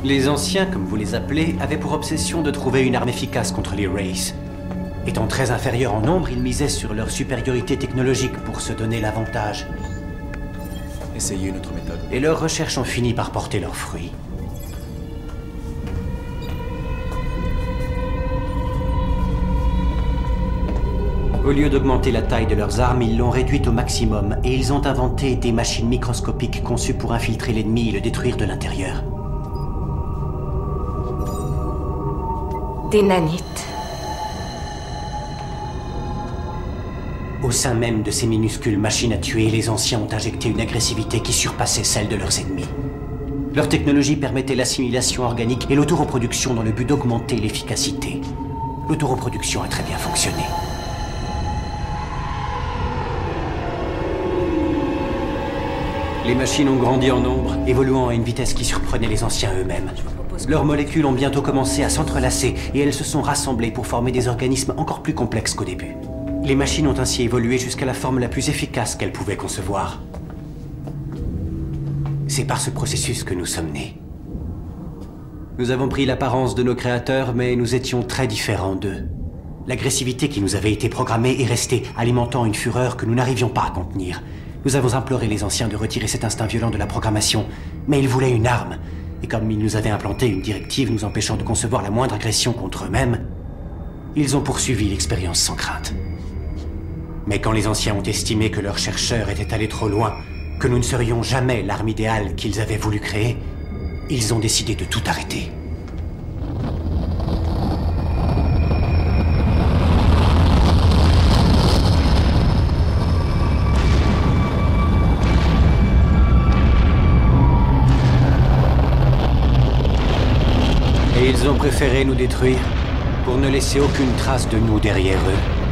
Les anciens, comme vous les appelez, avaient pour obsession de trouver une arme efficace contre les Wraiths. Étant très inférieurs en nombre, ils misaient sur leur supériorité technologique pour se donner l'avantage. Essayez une autre méthode. Et leurs recherches ont fini par porter leurs fruits. Au lieu d'augmenter la taille de leurs armes, ils l'ont réduite au maximum et ils ont inventé des machines microscopiques conçues pour infiltrer l'ennemi et le détruire de l'intérieur. Des nanites. Au sein même de ces minuscules machines à tuer, les anciens ont injecté une agressivité qui surpassait celle de leurs ennemis. Leur technologie permettait l'assimilation organique et l'autoreproduction dans le but d'augmenter l'efficacité. L'autoreproduction a très bien fonctionné. Les machines ont grandi en nombre, évoluant à une vitesse qui surprenait les anciens eux-mêmes. Leurs molécules ont bientôt commencé à s'entrelacer et elles se sont rassemblées pour former des organismes encore plus complexes qu'au début. Les machines ont ainsi évolué jusqu'à la forme la plus efficace qu'elles pouvaient concevoir. C'est par ce processus que nous sommes nés. Nous avons pris l'apparence de nos créateurs, mais nous étions très différents d'eux. L'agressivité qui nous avait été programmée est restée, alimentant une fureur que nous n'arrivions pas à contenir. Nous avons imploré les anciens de retirer cet instinct violent de la programmation, mais ils voulaient une arme. Et comme ils nous avaient implanté une directive nous empêchant de concevoir la moindre agression contre eux-mêmes, ils ont poursuivi l'expérience sans crainte. Mais quand les anciens ont estimé que leurs chercheurs étaient allés trop loin, que nous ne serions jamais l'arme idéale qu'ils avaient voulu créer, ils ont décidé de tout arrêter. Et ils ont préféré nous détruire pour ne laisser aucune trace de nous derrière eux.